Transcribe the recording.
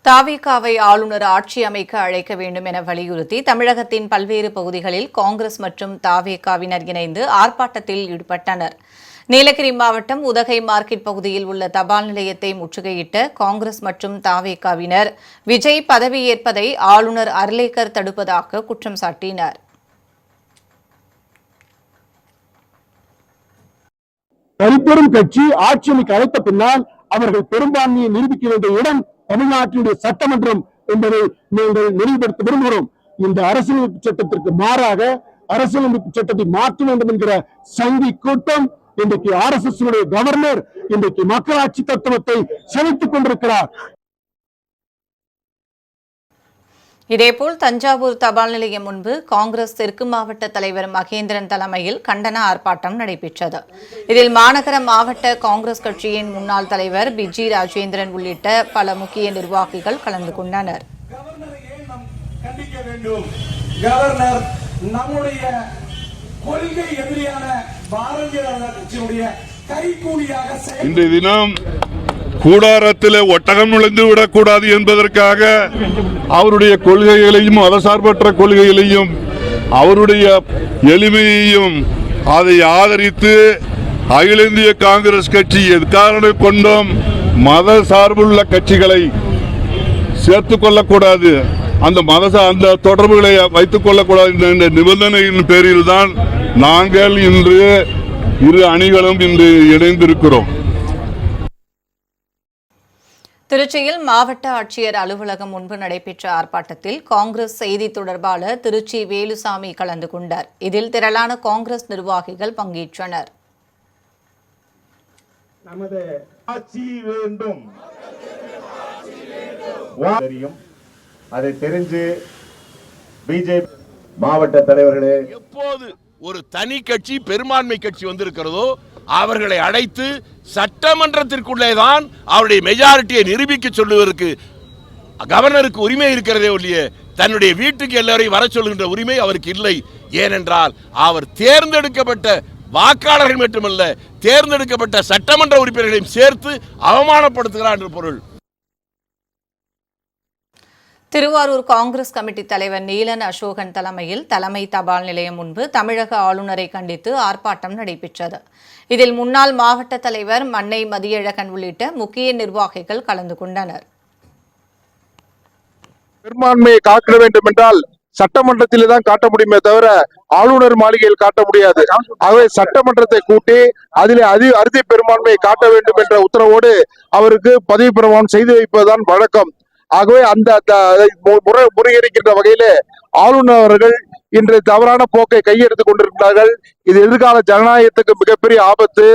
தாவேகாவை ஆளுநர் ஆட்சி அமைக்க அழைக்க வேண்டும் என வலியுறுத்தி தமிழகத்தின் பல்வேறு பகுதிகளில் காங்கிரஸ் மற்றும் தாவேகாவினர் இணைந்து ஆர்ப்பாட்டத்தில் ஈடுபட்டனர். நீலகிரி மாவட்டம் உதகை மார்க்கெட் பகுதியில் உள்ள தபால் நிலையத்தை முற்றுகையிட்ட காங்கிரஸ் மற்றும் தாவேகாவினர் விஜய் பதவியேற்பதை ஆளுநர் அர்லேக்கர் தடுப்பதாக குற்றம் சாட்டினர். தனிப்பெரும் கட்சி ஆட்சி அமைக்க அழைத்த பின்னால் அவர்கள் பெரும்பான்மையை நிரூபிக்க வேண்டிய இடம் தமிழ்நாட்டினுடைய சட்டமன்றம் என்பதை நீங்கள் நினைவுபடுத்த விரும்புகிறோம். இந்த அரசியலமைப்பு சட்டத்திற்கு மாறாக அரசியலமைப்பு சட்டத்தை மாற்ற வேண்டும் என்கிற சங்கி கூட்டம் இன்றைக்கு RSS கவர்னர் இன்றைக்கு மக்களாட்சி தத்துவத்தை செலுத்திக் கொண்டிருக்கிறார். இதேபோல் தஞ்சாவூர் தபால் நிலையம் முன்பு காங்கிரஸ் தெற்கு மாவட்ட தலைவர் மகேந்திரன் தலைமையில் கண்டன ஆர்ப்பாட்டம் நடைபெற்றது. இதில் மாநகர மாவட்ட காங்கிரஸ் கட்சியின் முன்னாள் தலைவர் பிஜி ராஜேந்திரன் உள்ளிட்ட பல முக்கிய நிர்வாகிகள் கலந்து கொண்டனர். இன்றைய தினம் கூடாரத்தில் ஒட்டகம் நுழைந்து விடக்கூடாது என்பதற்காக அவருடைய கொள்கைகளையும் மதசார்பற்ற கொள்கைகளையும் அவருடைய எளிமையையும் அதை ஆதரித்து அகில இந்திய காங்கிரஸ் கட்சி எக்காரணம் கொண்டும் மத சார்புள்ள கட்சிகளை சேர்த்துக் கொள்ளக்கூடாது, அந்த தொடர்புகளை வைத்துக் கொள்ளக்கூடாது என்ற நிபந்தனையின் பேரில் தான் நாங்கள் இன்று இரு அணிகளும் இன்று இணைந்திருக்கிறோம். திருச்சியில் மாவட்ட ஆட்சியர் அலுவலகம் முன்பு நடைபெற்ற ஆர்ப்பாட்டத்தில் காங்கிரஸ் செய்தி தொடர்பாளர் திருச்சி வேலுசாமி கலந்து கொண்டார். இதில் திரளான காங்கிரஸ் நிர்வாகிகள் பங்கேற்றனர். நமது ஆட்சி வேண்டும், அதை தெரிஞ்சு பிஜேபி மாவட்ட தலைவர்களே, எப்போது ஒரு தனி கட்சி பெரும்பான்மை கட்சி வந்திருக்கிறதோ அவர்களை அழைத்து சட்டமன்றத்திற்குள்ளேதான் அவருடைய மெஜாரிட்டியை நிரூபிக்க சொல்லுவதற்கு கவர்னருக்கு உரிமை இருக்கிறதே ஒழிய தன்னுடைய வீட்டுக்கு எல்லாரையும் வர சொல்லுகின்ற உரிமை அவருக்கு இல்லை. ஏனென்றால் அவர் தேர்ந்தெடுக்கப்பட்ட வாக்காளர்கள் மட்டுமல்ல, தேர்ந்தெடுக்கப்பட்ட சட்டமன்ற உறுப்பினர்களையும் சேர்த்து அவமானப்படுத்துகிறார் என்று பொருள். திருவாரூர் காங்கிரஸ் கமிட்டி தலைவர் நீலன் அசோகன் தலைமையில் தலைமை தபால் நிலையம் முன்பு தமிழக ஆளுநரை கண்டித்து ஆர்ப்பாட்டம் நடைபெற்றது. இதில் முன்னாள் மாவட்ட தலைவர் மன்னை மதியழகன் உள்ளிட்ட முக்கிய நிர்வாகிகள் கலந்து கொண்டனர். பெரும்பான்மையை காக்க வேண்டும் என்றால் சட்டமன்றத்திலே தான் காட்ட முடியுமே தவிர ஆளுநர் மாளிகையில் காட்ட முடியாது. ஆகவே சட்டமன்றத்தை கூட்டி அதிலே அறுதி பெரும்பான்மையை காட்ட வேண்டும் என்ற உத்தரவோடு அவருக்கு பதவி பிரமாணம் செய்து வைப்பதுதான் வழக்கம். ஆகவே அந்த முறியடிக்கின்ற வகையிலே ஆளுநர் அவர்கள் இன்று தவறான போக்கை கையெடுத்துக் கொண்டிருக்கிறார்கள். இது எதிர்கால ஜனநாயகத்துக்கு மிகப்பெரிய ஆபத்து.